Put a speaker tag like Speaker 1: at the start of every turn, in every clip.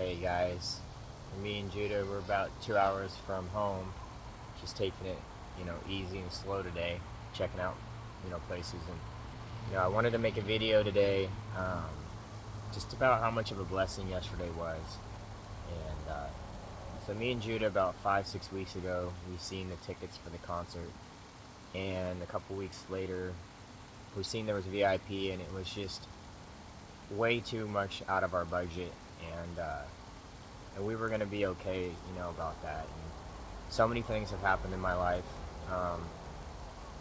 Speaker 1: Hey guys, me and Judah, we're about 2 hours from home, just taking it, easy and slow today, checking out, places. And, I wanted to make a video today, just about how much of a blessing yesterday was. And so me and Judah, about 5, 6 weeks ago, we seen the tickets for the concert. And a couple weeks later, we seen there was VIP, and it was just way too much out of our budget. And we were gonna be okay, about that. And so many things have happened in my life. Um,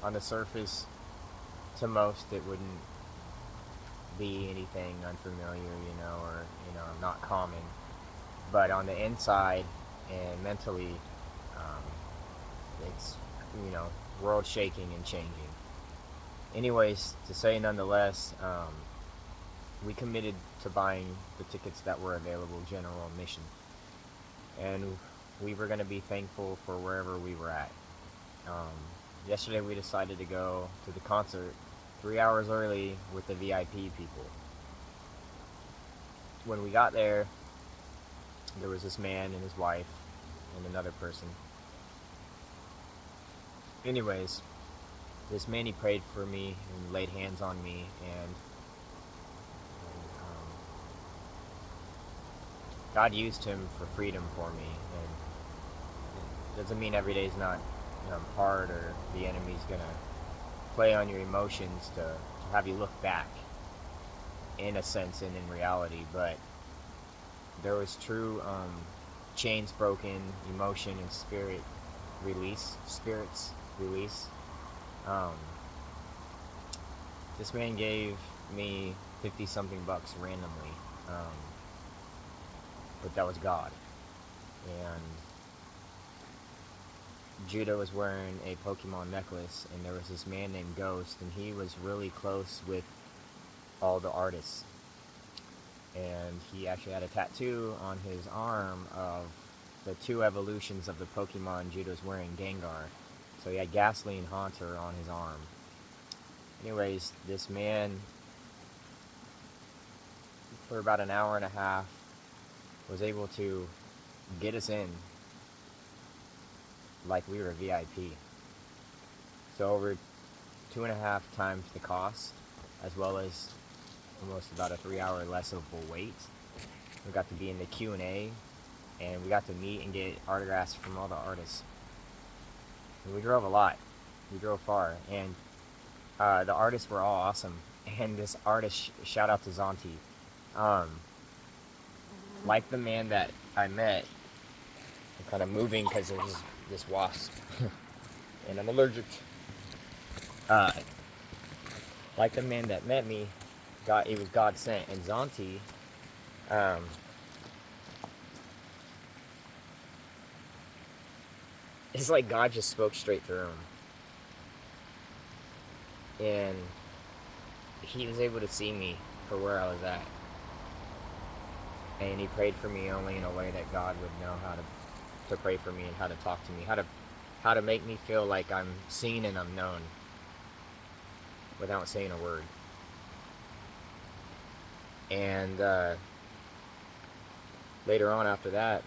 Speaker 1: on the surface, to most, it wouldn't be anything unfamiliar, or not common. But on the inside and mentally, um, it's world shaking and changing. Anyways, to say nonetheless, we committed to buying the tickets that were available, general admission, and we were going to be thankful for wherever we were at. Um, Yesterday we decided to go to the concert 3 hours early with the VIP people. When we got there, there was this man and his wife and another person. Anyways, this man, he prayed for me and laid hands on me, and God used him for freedom for me. And it doesn't mean every day is not hard, or the enemy's gonna play on your emotions to have you look back, in a sense and in reality. But there was true chains broken, emotion and spirits release. um, this man gave me 50 something bucks randomly, um, but that was God. And Judah was wearing a Pokemon necklace, and there was this man named Ghost, and he was really close with all the artists. And he actually had a tattoo on his arm of the two evolutions of the Pokemon Judah was wearing, Gengar. So he had Gasoline Haunter on his arm. Anyways, this man, for about an hour and a half, was able to get us in like we were VIP. So over 2.5 times the cost, as well as almost about a 3 hour less of a wait. We got to be in the Q&A, and we got to meet and get autographs from all the artists. And we drove a lot. We drove far, and the artists were all awesome. And this artist, shout out to Zonti, like the man that I met. I'm kind of moving because there's this wasp, and I'm allergic. Uh, like the man that met me, it was God sent. And Zonti, um, it's like God just spoke straight through him, and he was able to see me for where I was at, and he prayed for me only in a way that God would know how to pray for me, and how to talk to me, how to make me feel like I'm seen and I'm known without saying a word. And later on after that,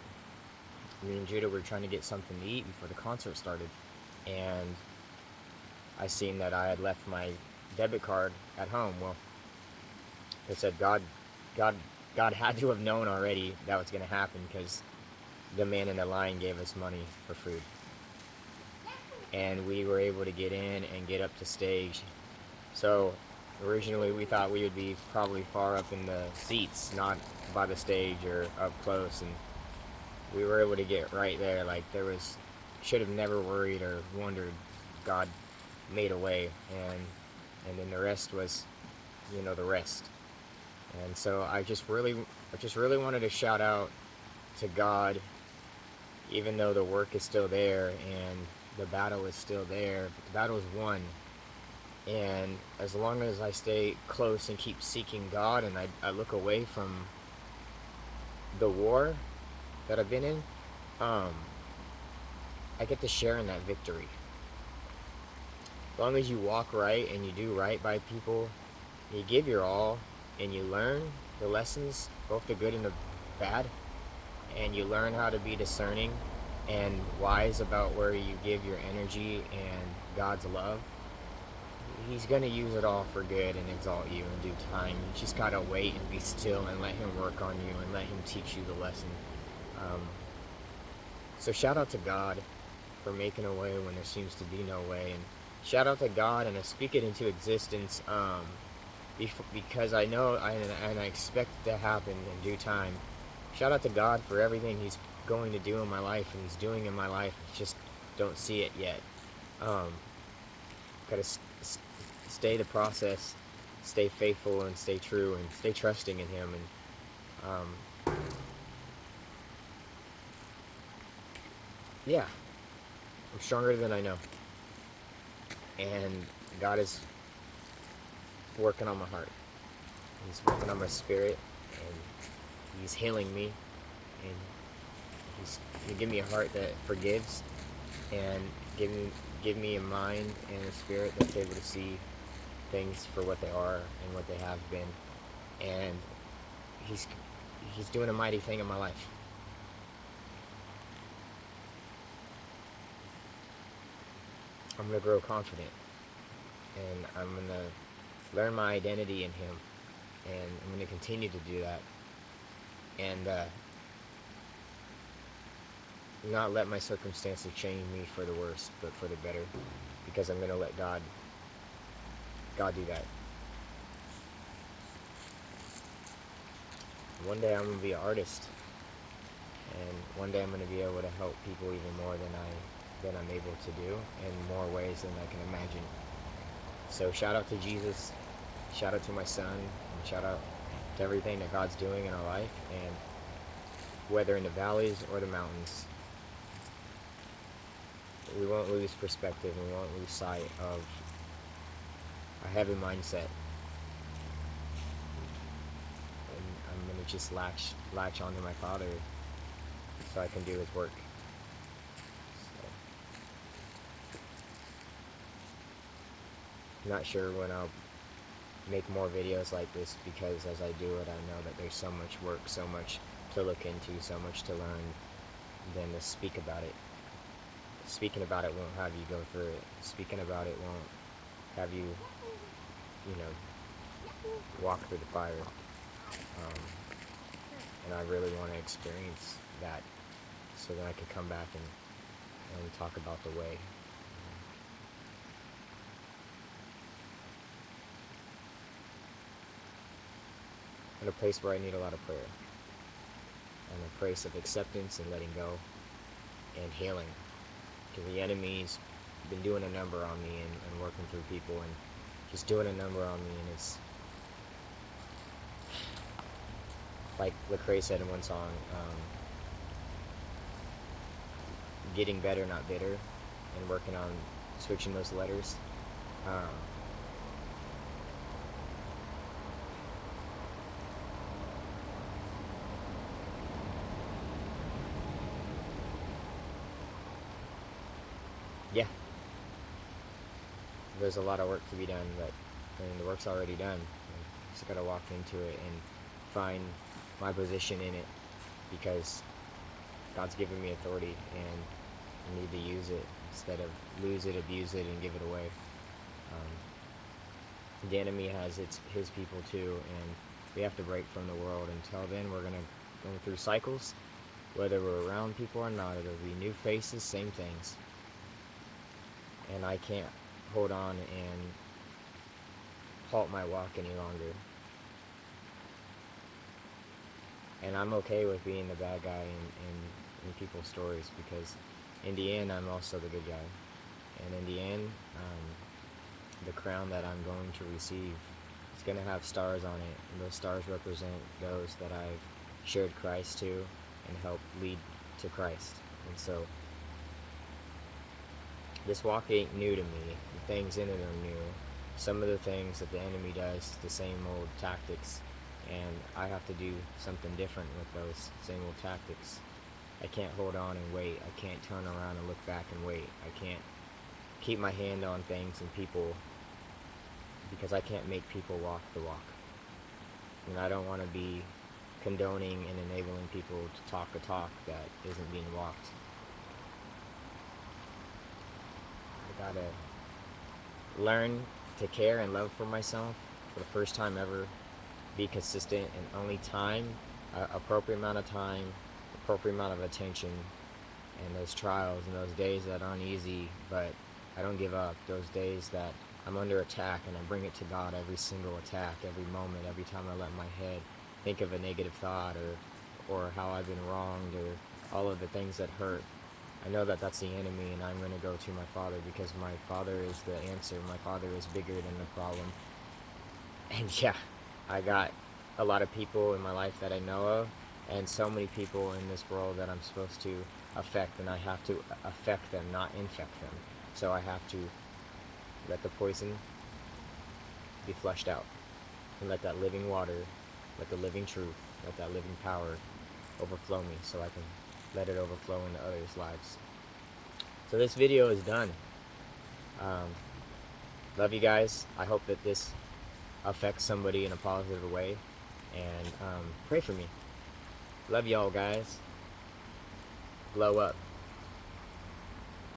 Speaker 1: me and Judah were trying to get something to eat before the concert started, and I seen that I had left my debit card at home. Well, I said God had to have known already that was going to happen, because the man in the line gave us money for food, and we were able to get in and get up to stage. So originally we thought we would be probably far up in the seats, not by the stage or up close, and we were able to get right there. Like, should have never worried or wondered. God made a way, and then the rest was, the rest. And so I just really wanted to shout out to God, even though the work is still there and the battle is still there. But the battle is won, and as long as I stay close and keep seeking God, and I look away from the war that I've been in, I get to share in that victory. As long as you walk right and you do right by people, you give your all, and you learn the lessons, both the good and the bad, and you learn how to be discerning and wise about where you give your energy and God's love, He's going to use it all for good and exalt you in due time. You just got to wait and be still and let Him work on you and let Him teach you the lesson. Um, so shout out to God for making a way when there seems to be no way. And shout out to God, and I speak it into existence because I know and I expect it to happen in due time. Shout out to God for everything He's going to do in my life and He's doing in my life. I just don't see it yet. Gotta stay the process, stay faithful and stay true and stay trusting in Him. And yeah, I'm stronger than I know. And God is working on my heart. He's working on my spirit, and He's healing me, and He give me a heart that forgives, and give me a mind and a spirit that's able to see things for what they are and what they have been. And He's doing a mighty thing in my life. I'm gonna grow confident, and I'm gonna learn my identity in Him, and I'm gonna continue to do that, and not let my circumstances change me for the worse, but for the better, because I'm gonna let God do that. One day I'm gonna be an artist, and one day I'm gonna be able to help people even more than I'm able to do, in more ways than I can imagine. So shout out to Jesus, shout out to my son, and shout out to everything that God's doing in our life, and whether in the valleys or the mountains, we won't lose perspective, and we won't lose sight of a heavy mindset. And I'm gonna just latch onto my Father so I can do His work. So, I'm not sure when I'll make more videos like this, because as I do it, I know that there's so much work, so much to look into, so much to learn, than to speak about it. Speaking about it won't have you go through it. Speaking about it won't have you, walk through the fire. And I really want to experience that, so that I can come back and talk about the way. In a place where I need a lot of prayer, and a place of acceptance and letting go and healing, because the enemy's been doing a number on me, and working through people, and just doing a number on me, and it's like Lecrae said in one song, getting better, not bitter, and working on switching those letters. Yeah, there's a lot of work to be done, but the work's already done. I just gotta walk into it and find my position in it, because God's given me authority, and I need to use it instead of lose it, abuse it, and give it away. The enemy has his people too, and we have to break from the world. Until then, we're gonna go through cycles, whether we're around people or not. It'll be new faces, same things. And I can't hold on and halt my walk any longer. And I'm okay with being the bad guy in people's stories, because in the end, I'm also the good guy. And in the end, the crown that I'm going to receive is going to have stars on it, and those stars represent those that I've shared Christ to and helped lead to Christ. And so this walk ain't new to me. The things in it are new. Some of the things that the enemy does, the same old tactics, and I have to do something different with those same old tactics. I can't hold on and wait. I can't turn around and look back and wait. I can't keep my hand on things and people, because I can't make people walk the walk. And I don't want to be condoning and enabling people to talk a talk that isn't being walked. I gotta learn to care and love for myself for the first time ever. Be consistent and only time, appropriate amount of time, appropriate amount of attention, and those trials and those days that aren't easy, but I don't give up. Those days that I'm under attack, and I bring it to God every single attack, every moment, every time I let my head think of a negative thought, or how I've been wronged, or all of the things that hurt. I know that that's the enemy, and I'm going to go to my Father, because my Father is the answer. My Father is bigger than the problem. And yeah, I got a lot of people in my life that I know of, and so many people in this world that I'm supposed to affect, and I have to affect them, not infect them. So I have to let the poison be flushed out, and let that living water, let the living truth, let that living power overflow me, so I can let it overflow into others' lives. So this video is done. Love you guys. I hope that this affects somebody in a positive way, and pray for me. Love y'all, guys. Glow up.